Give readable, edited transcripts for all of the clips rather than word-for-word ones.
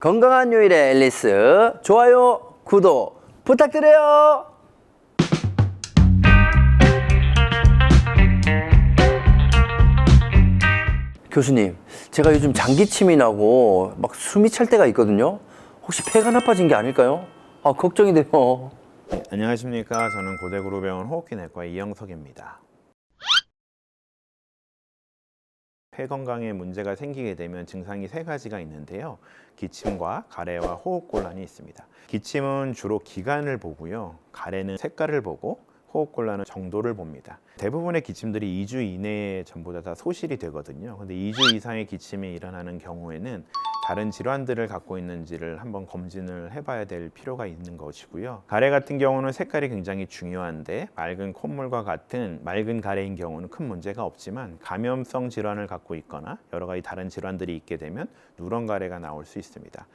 건강한 요일의 앨리스, 좋아요, 구독 부탁드려요. 교수님, 제가 요즘 장기침이 나고 막 숨이 찰 때가 있거든요. 혹시 폐가 나빠진 게 아닐까요? 걱정이 돼요. 네, 안녕하십니까. 저는 고대구로병원 호흡기내과 이영석입니다. 폐 건강에 문제가 생기게 되면 증상이 세 가지가 있는데요. 기침과 가래와 호흡곤란이 있습니다. 기침은 주로 기간을 보고요. 가래는 색깔을 보고 호흡곤란은 정도를 봅니다. 대부분의 기침들이 2주 이내에 전부 다 소실이 되거든요. 근데 2주 이상의 기침이 일어나는 경우에는 다른 질환들을 갖고 있는지를 한번 검진을 해봐야 될 필요가 있는 것이고요. 가래 같은 경우는 색깔이 굉장히 중요한데 맑은 콧물과 같은 맑은 가래인 경우는 큰 문제가 없지만 감염성 질환을 갖고 있거나 여러 가지 다른 질환들이 있게 되면 누런 가래가 나올 수 있습니다.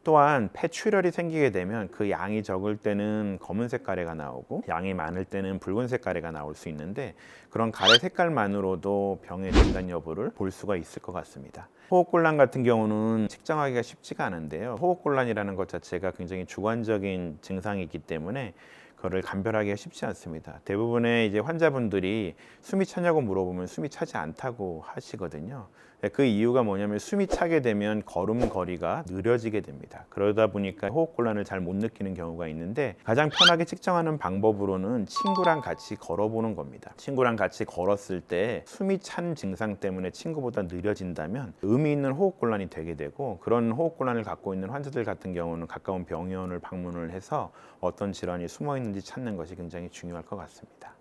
또한 폐출혈이 생기게 되면 그 양이 적을 때는 검은색 가래가 나오고 양이 많을 때는 붉은색 가래가 나올 수 있는데 그런 가래 색깔만으로도 병의 진단 여부를 볼 수가 있을 것 같습니다. 호흡곤란 같은 경우는 측정하기가 쉽지가 않은데요. 호흡곤란이라는 것 자체가 굉장히 주관적인 증상이기 때문에 그거를 감별하기가 쉽지 않습니다. 대부분의 이제 환자분들이 숨이 차냐고 물어보면 숨이 차지 않다고 하시거든요. 그 이유가 뭐냐면 숨이 차게 되면 걸음걸이가 느려지게 됩니다. 그러다 보니까 호흡곤란을 잘 못 느끼는 경우가 있는데 가장 편하게 측정하는 방법으로는 친구랑 같이 걸어보는 겁니다. 친구랑 같이 걸었을 때 숨이 찬 증상 때문에 친구보다 느려진다면 의미 있는 호흡곤란이 되게 되고 그런 호흡곤란을 갖고 있는 환자들 같은 경우는 가까운 병원을 방문을 해서 어떤 질환이 숨어 있는지 찾는 것이 굉장히 중요할 것 같습니다.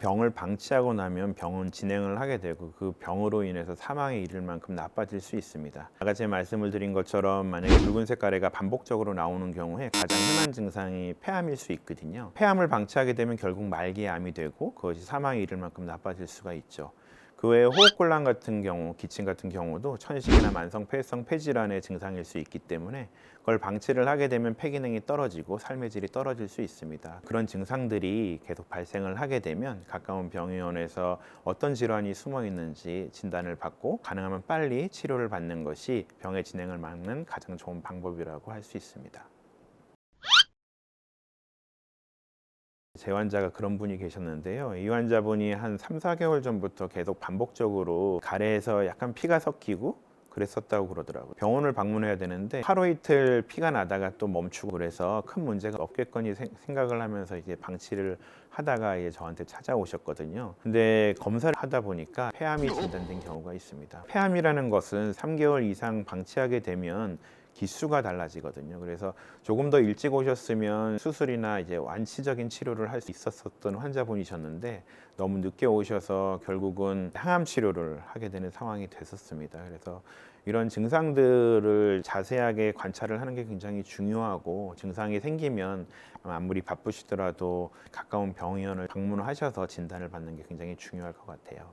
병을 방치하고 나면 병은 진행을 하게 되고 그 병으로 인해서 사망에 이를 만큼 나빠질 수 있습니다. 아까 제가 말씀을 드린 것처럼 만약에 붉은색 가래가 반복적으로 나오는 경우에 가장 흔한 증상이 폐암일 수 있거든요. 폐암을 방치하게 되면 결국 말기에 암이 되고 그것이 사망에 이를 만큼 나빠질 수가 있죠. 그 외에 호흡곤란 같은 경우, 기침 같은 경우도 천식이나 만성 폐성 폐질환의 증상일 수 있기 때문에 그걸 방치를 하게 되면 폐 기능이 떨어지고 삶의 질이 떨어질 수 있습니다. 그런 증상들이 계속 발생을 하게 되면 가까운 병원에서 어떤 질환이 숨어 있는지 진단을 받고 가능하면 빨리 치료를 받는 것이 병의 진행을 막는 가장 좋은 방법이라고 할 수 있습니다. 제 환자가 그런 분이 계셨는데요. 이 환자분이 한 3, 4개월 전부터 계속 반복적으로 가래에서 약간 피가 섞이고 그랬었다고 그러더라고요. 병원을 방문해야 되는데 하루 이틀 피가 나다가 또 멈추고 그래서 큰 문제가 없겠거니 생각을 하면서 이제 방치를 하다가 이제 저한테 찾아오셨거든요. 근데 검사를 하다 보니까 폐암이 진단된 경우가 있습니다. 폐암이라는 것은 3개월 이상 방치하게 되면 기수가 달라지거든요. 그래서 조금 더 일찍 오셨으면 수술이나 이제 완치적인 치료를 할 수 있었던 환자분이셨는데 너무 늦게 오셔서 결국은 항암 치료를 하게 되는 상황이 됐었습니다. 그래서 이런 증상들을 자세하게 관찰을 하는 게 굉장히 중요하고 증상이 생기면 아무리 바쁘시더라도 가까운 병원을 방문하셔서 진단을 받는 게 굉장히 중요할 것 같아요.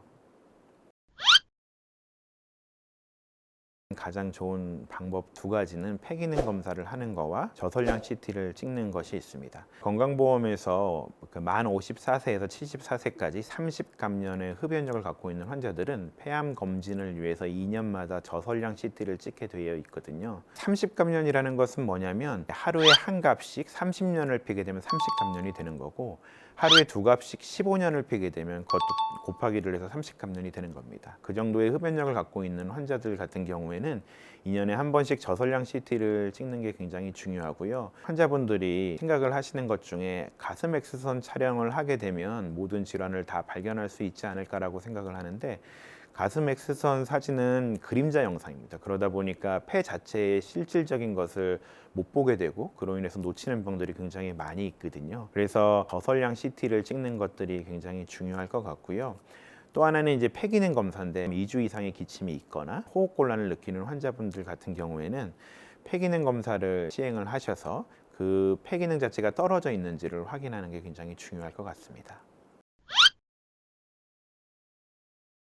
가장 좋은 방법 두 가지는 폐기능 검사를 하는 거와 저설량 CT를 찍는 것이 있습니다. 건강보험에서 만 54세에서 74세까지 30감년의 흡연력을 갖고 있는 환자들은 폐암 검진을 위해서 2년마다 저설량 CT를 찍게 되어 있거든요. 30감년이라는 것은 뭐냐면 하루에 한 값씩 30년을 피게 되면 30감년이 되는 거고 하루에 두 값씩 15년을 피게 되면 그것도 곱하기를 해서 30감년이 되는 겁니다. 그 정도의 흡연력을 갖고 있는 환자들 같은 경우에는 2년에 한 번씩 저설량 CT를 찍는 게 굉장히 중요하고요. 환자분들이 생각을 하시는 것 중에 가슴 X선 촬영을 하게 되면 모든 질환을 다 발견할 수 있지 않을까라고 생각을 하는데 가슴 X선 사진은 그림자 영상입니다. 그러다 보니까 폐 자체의 실질적인 것을 못 보게 되고 그로 인해서 놓치는 병들이 굉장히 많이 있거든요. 그래서 저설량 CT를 찍는 것들이 굉장히 중요할 것 같고요. 또 하나는 이제 폐기능 검사인데 2주 이상의 기침이 있거나 호흡곤란을 느끼는 환자분들 같은 경우에는 폐기능 검사를 시행을 하셔서 그 폐기능 자체가 떨어져 있는지를 확인하는 게 굉장히 중요할 것 같습니다.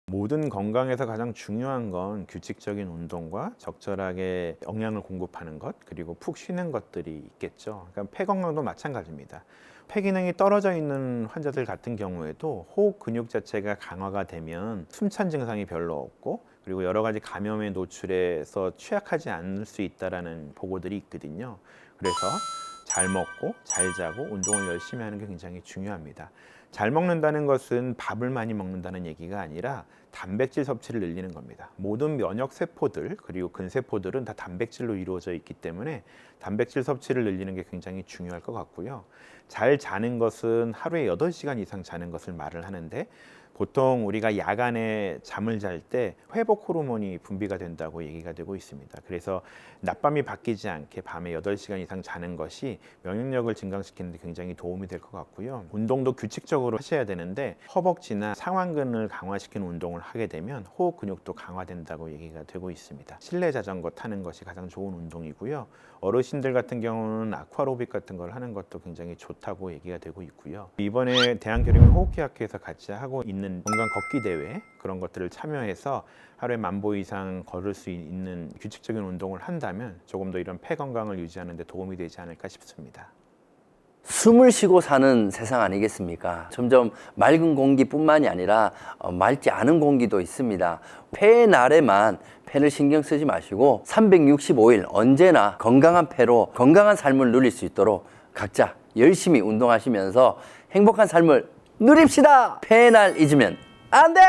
모든 건강에서 가장 중요한 건 규칙적인 운동과 적절하게 영양을 공급하는 것 그리고 푹 쉬는 것들이 있겠죠. 그러니까 폐 건강도 마찬가지입니다. 폐 기능이 떨어져 있는 환자들 같은 경우에도 호흡 근육 자체가 강화가 되면 숨찬 증상이 별로 없고 그리고 여러 가지 감염에 노출해서 취약하지 않을 수 있다라는 보고들이 있거든요. 그래서 잘 먹고 잘 자고 운동을 열심히 하는 게 굉장히 중요합니다. 잘 먹는다는 것은 밥을 많이 먹는다는 얘기가 아니라 단백질 섭취를 늘리는 겁니다. 모든 면역 세포들 그리고 근세포들은 다 단백질로 이루어져 있기 때문에 단백질 섭취를 늘리는 게 굉장히 중요할 것 같고요. 잘 자는 것은 하루에 8시간 이상 자는 것을 말을 하는데 보통 우리가 야간에 잠을 잘 때 회복 호르몬이 분비가 된다고 얘기가 되고 있습니다. 그래서 낮밤이 바뀌지 않게 밤에 8시간 이상 자는 것이 면역력을 증강시키는 데 굉장히 도움이 될 것 같고요. 운동도 규칙적으로 하셔야 되는데 허벅지나 상완근을 강화시키는 운동을 하게 되면 호흡 근육도 강화된다고 얘기가 되고 있습니다. 실내 자전거 타는 것이 가장 좋은 운동이고요. 어르신들 같은 경우는 아쿠아로빅 같은 걸 하는 것도 굉장히 좋다고 얘기가 되고 있고요. 이번에 대한결핵 호흡기학회에서 같이 하고 있는 건강 걷기 대회 그런 것들을 참여해서 하루에 10,000보 이상 걸을 수 있는 규칙적인 운동을 한다면 조금 더 이런 폐 건강을 유지하는 데 도움이 되지 않을까 싶습니다. 숨을 쉬고 사는 세상 아니겠습니까? 점점 맑은 공기뿐만이 아니라 맑지 않은 공기도 있습니다. 폐의 날에만 폐를 신경 쓰지 마시고 365일 언제나 건강한 폐로 건강한 삶을 누릴 수 있도록 각자 열심히 운동하시면서 행복한 삶을 누립시다. 폐의 날 잊으면 안 돼!